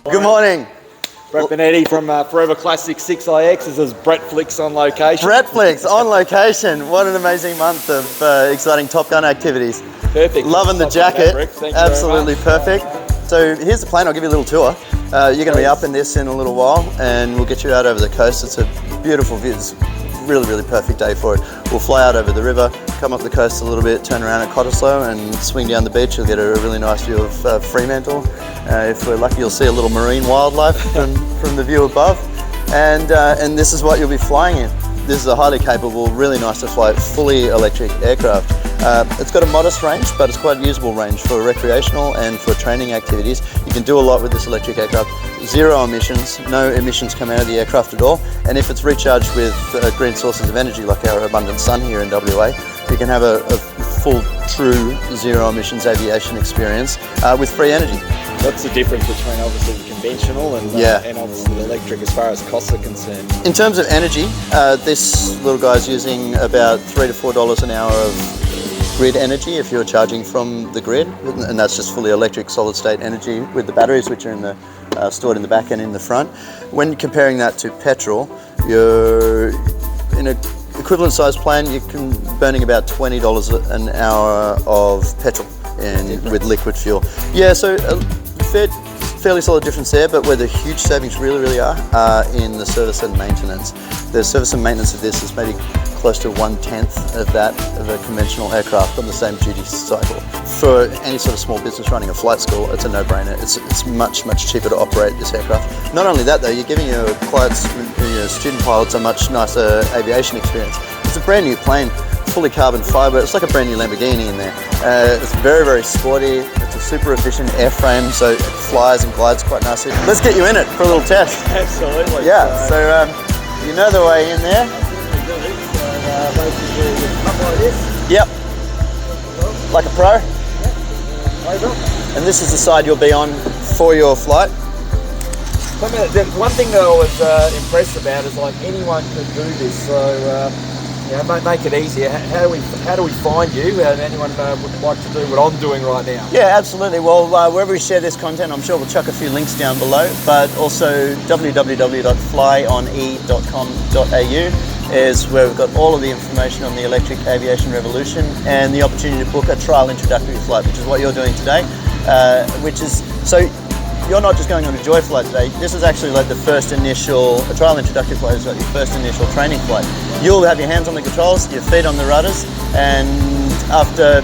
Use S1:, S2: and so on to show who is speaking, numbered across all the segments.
S1: Good morning.
S2: Brett Bonetti from Forever Classic 6iX. This is BRETTFLIX on location.
S1: BRETTFLIX on location. What an amazing month of exciting Top Gun activities.
S2: Perfect.
S1: Loving the jacket. Absolutely perfect. So here's the plane. I'll give you a little tour. You're going to be up in this in a little while, and we'll get you out over the coast. It's a beautiful view. It's a really, really perfect day for it. We'll fly out over the river, come up the coast a little bit, turn around at Cottesloe and swing down the beach. You'll get a really nice view of Fremantle. If we're lucky, you'll see a little marine wildlife from the view above. And this is what you'll be flying in. This is a highly capable, really nice to fly, fully electric aircraft. It's got a modest range, but it's quite a usable range for recreational and for training activities. You can do a lot with this electric aircraft. Zero emissions, no emissions come out of the aircraft at all. And if it's recharged with green sources of energy, like our abundant sun here in WA, you can have a full, true zero emissions aviation experience with free energy.
S2: What's the difference between obviously the conventional and obviously the electric as far as costs are concerned?
S1: In terms of energy, this little guy's using about $3 to $4 an hour of grid energy if you're charging from the grid, and that's just fully electric solid state energy with the batteries, which are stored in the back and in the front. When comparing that to petrol, you're in an equivalent size plane, you can burning about $20 an hour of petrol with liquid fuel. Yeah, so fairly solid difference there, but where the huge savings really are in the service and maintenance. The service and maintenance of this is maybe close to 1/10 of that of a conventional aircraft on the same duty cycle. For any sort of small business running a flight school, it's a no-brainer. It's much cheaper to operate this aircraft. Not only that though, you're giving your clients, your student pilots, a much nicer aviation experience. It's a brand new plane, fully carbon fiber. It's like a brand new Lamborghini in there. It's very sporty. It's a super efficient airframe, so it flies and glides quite nicely. Let's get you in it for a little test.
S2: Absolutely.
S1: Yeah, so you know the way in there.
S2: Basically, up like this.
S1: Yep. Like a pro. And this is the side you'll be on for your flight.
S2: One thing that I was impressed about is like anyone can do this, so make it easier. How do we find you? And anyone would like to do what I'm doing right now?
S1: Yeah, absolutely. Well, wherever we share this content, I'm sure we'll chuck a few links down below, but also www.flyone.com.au is where we've got all of the information on the electric aviation revolution and the opportunity to book a trial introductory flight, which is what you're doing today, so you're not just going on a joy flight today. This is actually like the first initial, a trial introductory flight is like your first initial training flight. You'll have your hands on the controls, your feet on the rudders, and after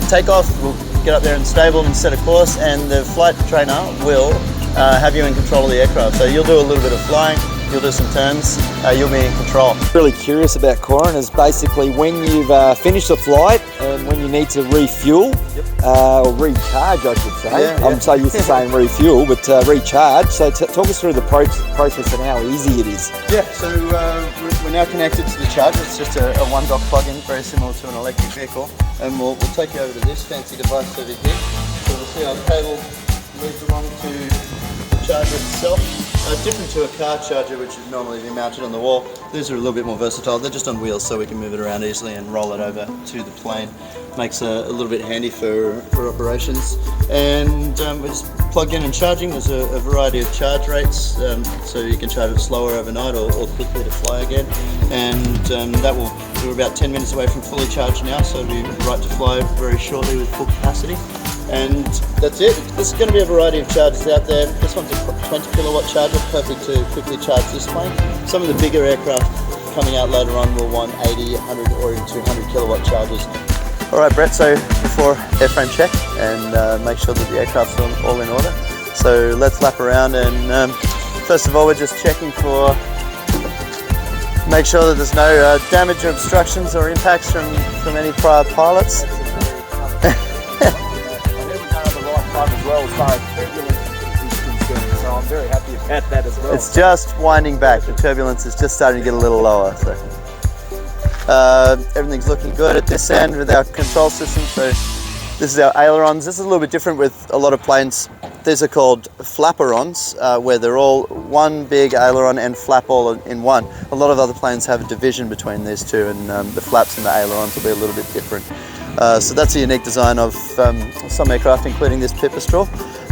S1: takeoff, we'll get up there and stable and set a course, and the flight trainer will have you in control of the aircraft. So you'll do a little bit of flying, you'll do some turns, you'll be in control.
S2: Really curious about Corin is basically when you've finished the flight and when you need to refuel, or recharge I should say. I'm so used to saying refuel, but recharge. So talk us through the process and how easy it is.
S1: Yeah, so we're now connected to the charger. It's just a one dock plug-in, very similar to an electric vehicle. And we'll take you over to this fancy device over here. So we'll see our cable moves along to the charger itself. Different to a car charger, which would normally be mounted on the wall. These are a little bit more versatile. They're just on wheels, so we can move it around easily and roll it over to the plane. Makes it a little bit handy for operations. And we're just plugged in and charging. There's a variety of charge rates, so you can charge it slower overnight or quickly to fly again. And we're about 10 minutes away from fully charged now, so we'll be right to fly very shortly with full capacity. And that's it. There's going to be a variety of chargers out there. This one's a 20 kilowatt charger, perfect to quickly charge this plane. Some of the bigger aircraft coming out later on will want 80, 100 or even 200 kilowatt chargers. All right, Brett, so before airframe check and make sure that the aircraft's all in order. So let's lap around and first of all, we're just checking for, make sure that there's no damage or obstructions or impacts from any prior pilots.
S2: As well as far as turbulence is so I'm very happy about that as well.
S1: It's just winding back. The turbulence is just starting to get a little lower. So everything's looking good at this end with our control system. So this is our ailerons. This is a little bit different with a lot of planes. These are called flaperons, where they're all one big aileron and flap all in one. A lot of other planes have a division between these two, and the flaps and the ailerons will be a little bit different. So that's a unique design of some aircraft, including this Pipistrel.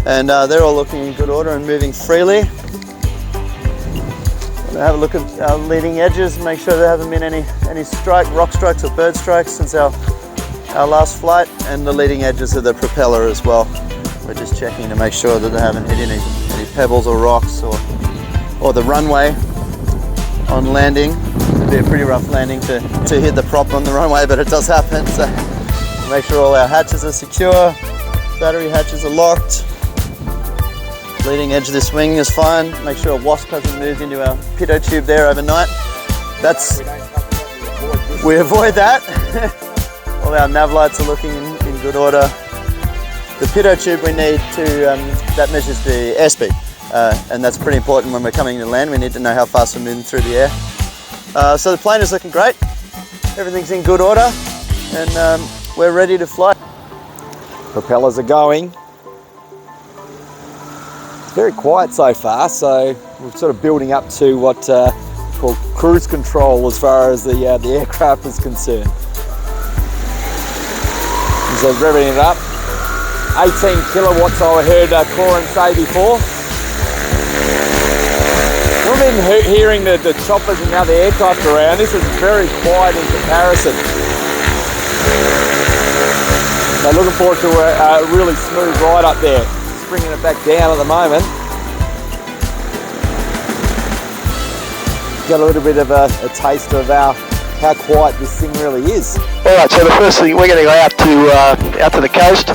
S1: And they're all looking in good order and moving freely. We'll have a look at our leading edges, make sure there haven't been any rock strikes or bird strikes since our last flight, and the leading edges of the propeller as well. We're just checking to make sure that they haven't hit any pebbles or rocks, or the runway on landing. It'd be a pretty rough landing to hit the prop on the runway, but it does happen. So make sure all our hatches are secure, battery hatches are locked. Leading edge of this wing is fine. Make sure a wasp hasn't moved into our pitot tube there overnight. We avoid that. All our nav lights are looking in good order. The pitot tube we need that measures the airspeed, and that's pretty important when we're coming to land. We need to know how fast we're moving through the air. So the plane is looking great. Everything's in good order, and we're ready to fly.
S2: Propellers are going. It's very quiet so far, so we're sort of building up to what we call cruise control as far as the aircraft is concerned. So revving it up. 18 kilowatts I heard Corin say before. We've been hearing the choppers and other aircraft around. This is very quiet in comparison. So looking forward to a really smooth ride up there. Just bringing it back down at the moment. Got a little bit of a taste of how quiet this thing really is.
S3: All right, so the first thing, we're going to go out to the coast.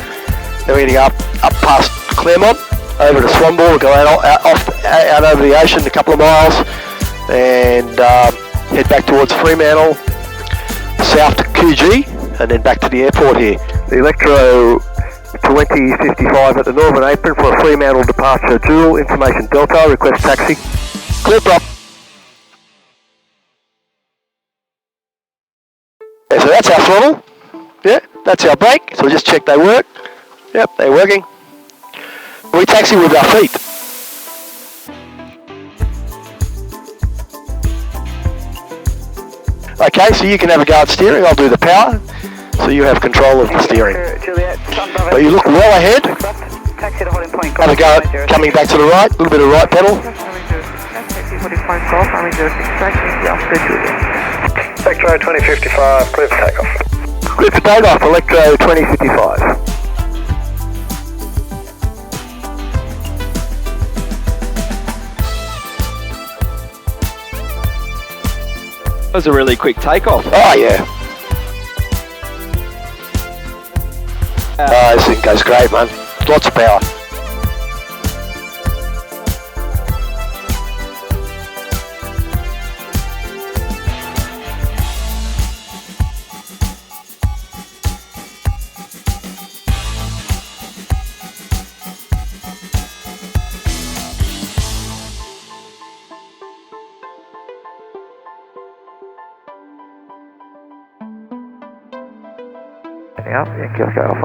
S3: Then we're going to go up past Claremont, over to Swanball. We'll go out over the ocean a couple of miles, and head back towards Fremantle, south to Coogee, and then back to the airport here. The Electro 2055 at the Northern Apron for a Fremantle departure. Dual information Delta, request taxi. Clear prop. Yeah, so that's our throttle. Yeah, that's our brake. So we'll just check they work. Yep, they're working. We taxi with our feet. Okay, so you can have a go at steering. I'll do the power, so you have control of the steering. But you look well ahead. Have a go at coming back to the right. A little bit of right pedal.
S4: Electro 2055, clear for takeoff.
S3: Clear for takeoff, Electro 2055.
S2: That was a really quick takeoff.
S3: Oh yeah. This thing goes great, man. Lots of power.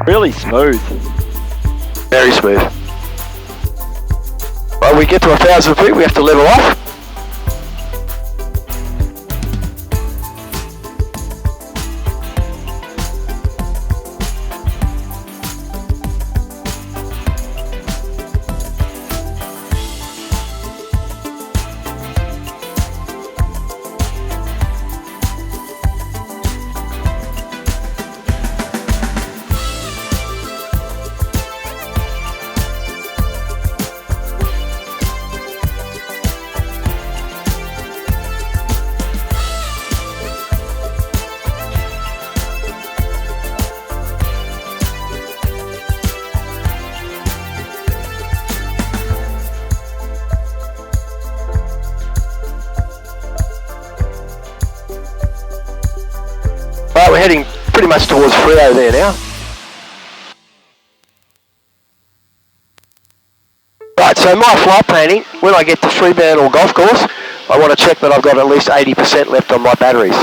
S2: Really smooth.
S3: Very smooth. When we get to 1,000 feet, we have to level off. Right, we're heading pretty much towards Freo there now. Right, so my flight planning, when I get to Fremantle or golf course, I want to check that I've got at least 80% left on my batteries.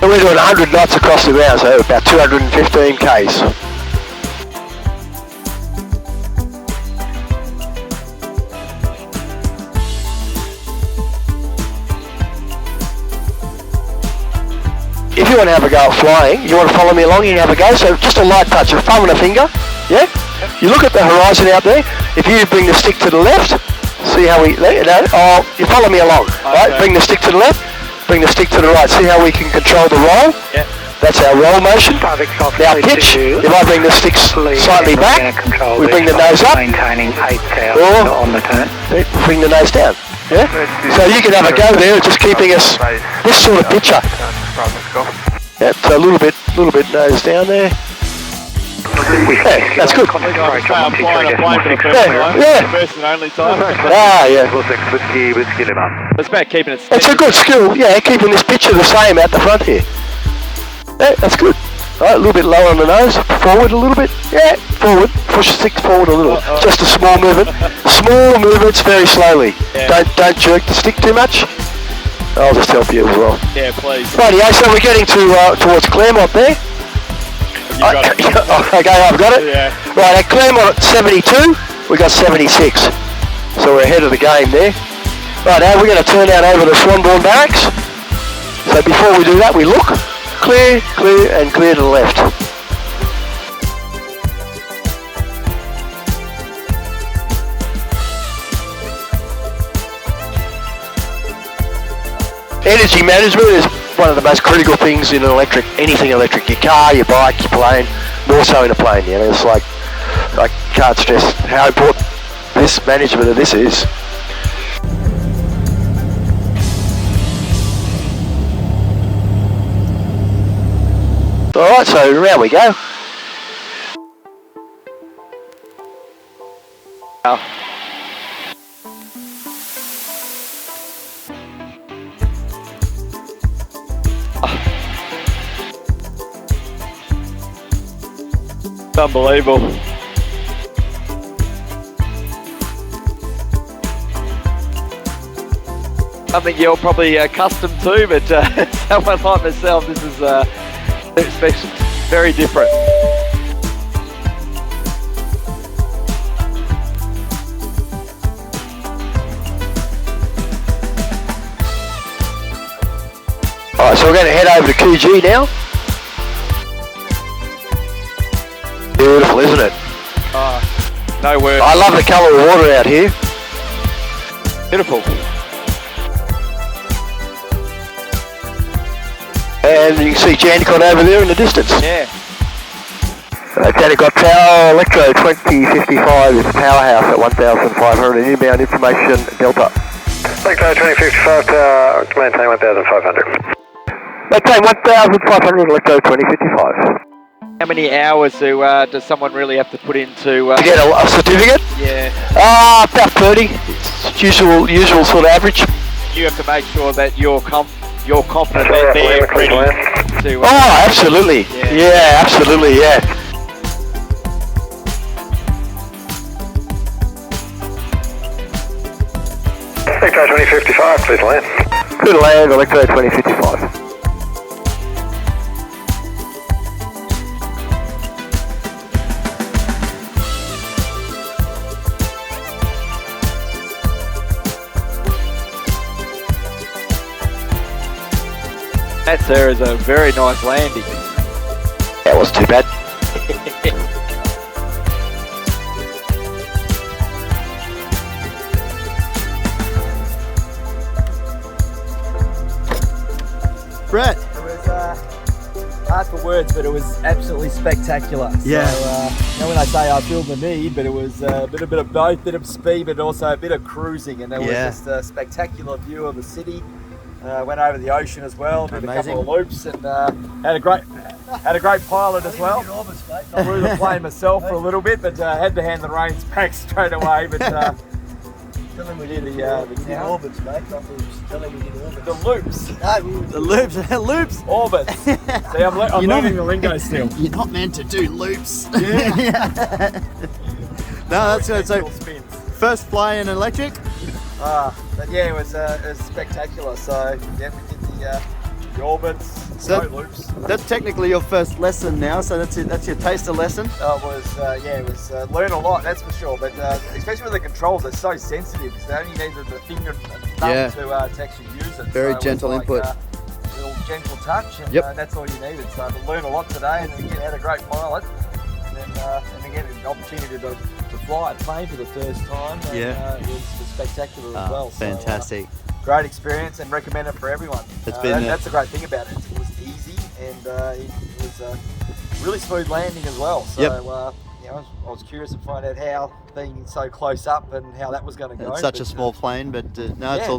S3: And we're doing 100 knots across the ground, so about 215 k's. If you want to have a go at flying, you want to follow me along, you can have a go. So just a light touch, a thumb and a finger, yeah? You look at the horizon out there. If you bring the stick to the left, see how we, you follow me along, right? Bring the stick to the left, bring the stick to the right. See how we can control the roll? Yeah. That's our roll motion. Now pitch, if I bring the stick slightly back, we bring the nose up, or bring the nose down. Yeah? So you can have a go there, just keeping us this sort of picture. Yeah, so a little bit nose down there. Yeah, that's good. Yeah.
S5: First and only time.
S3: Ah, yeah.
S5: It's about keeping it steady.
S3: It's a good skill, yeah, keeping this picture the same out the front here. Yeah, that's good. All right, a little bit lower on the nose, forward a little bit. Yeah, forward. Push the stick forward a little. Just a small movement. Small movements, very slowly. Yeah. Don't jerk the stick too much. I'll just help you as well.
S5: Yeah, please.
S3: Rightio, so we're getting to towards Claremont there. Okay, I've got it.
S5: Yeah.
S3: Right, at Claremont at 72, we got 76. So we're ahead of the game there. Right, now we're going to turn out over the Swanbourne Barracks. So before we do that, we look. Clear, clear, and clear to the left. Energy management is one of the most critical things in an electric, anything electric. Your car, your bike, your plane, more so in a plane. You know, it's like, I can't stress how important this management of this is. Alright, so around we go.
S5: It's unbelievable. Something you're probably accustomed to, but someone like myself, this is very different.
S3: Alright, so we're going to head over to QG now. Beautiful, isn't it?
S5: No word.
S3: I love the colour of water out here.
S5: Beautiful.
S3: And you can see Jandicott over there in the distance.
S5: Yeah.
S3: Jandicott Tower, Electro 2055 is the powerhouse at 1,500. Inbound information, Delta.
S4: Electro 2055 Tower, maintain 1,500.
S3: Maintain 1,500, Electro 2055.
S5: How many hours does someone really have to put into...
S3: to get a certificate?
S5: Yeah.
S3: About 30. It's usual sort of average.
S5: You have to make sure that you're confident that they're ready to...
S3: oh, absolutely. Yeah, absolutely, yeah.
S4: Electro 2055, please land.
S3: Good land, Electro 2055.
S5: That, sir, is a very nice landing.
S3: That was too bad.
S1: Brett.
S2: It was hard for words, but it was absolutely spectacular.
S1: Yeah.
S2: So, you know, when I say I feel the need, but it was a bit of both, bit of speed, but also a bit of cruising, and there was just a spectacular view of the city. Went over the ocean as well, did a couple of loops, and had a great pilot as well. Flew the plane myself for a little bit, but had to hand the reins back straight away. But
S1: Tell him we
S2: did
S1: the orbits, mate. Tell him we did orbits.
S2: The loops.
S1: The loops. Loops.
S2: Orbits. See, I'm learning the lingo still.
S1: You're not meant to do loops. Yeah. No, that's good. So, first fly in electric?
S2: But yeah, it was spectacular. So, yeah, we did the orbits,
S1: So-
S2: no loops.
S1: That's technically your first lesson now, so that's your taster lesson.
S2: It was learn a lot, that's for sure. But especially with the controls, they're so sensitive because they only needed the finger and thumb
S1: Yeah.
S2: to actually use it.
S1: Very
S2: So it was
S1: gentle
S2: like,
S1: input.
S2: Little gentle touch, and
S1: Yep.
S2: that's all you needed. So to learn a lot today, and again, had a great pilot, and again, an opportunity to fly a plane for the first time. And,
S1: Yeah.
S2: it was spectacular as well. So,
S1: Fantastic.
S2: great experience and recommend it for everyone.
S1: It's been
S2: that's the great thing about it. It was easy and it was really smooth landing as well. So
S1: Yep.
S2: I was curious to find out how being so close up and how that was going to go.
S1: It's such a
S2: But,
S1: small plane, but no,
S2: yeah.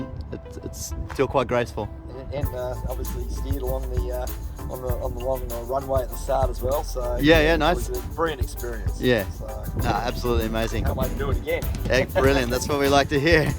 S1: it's still quite graceful.
S2: and obviously steered along the on the long runway at the start as well. So
S1: Yeah,
S2: it
S1: nice.
S2: was a brilliant experience.
S1: Yeah.
S2: So
S1: No, absolutely amazing.
S2: can't wait to do it again.
S1: Brilliant. That's what we like to hear.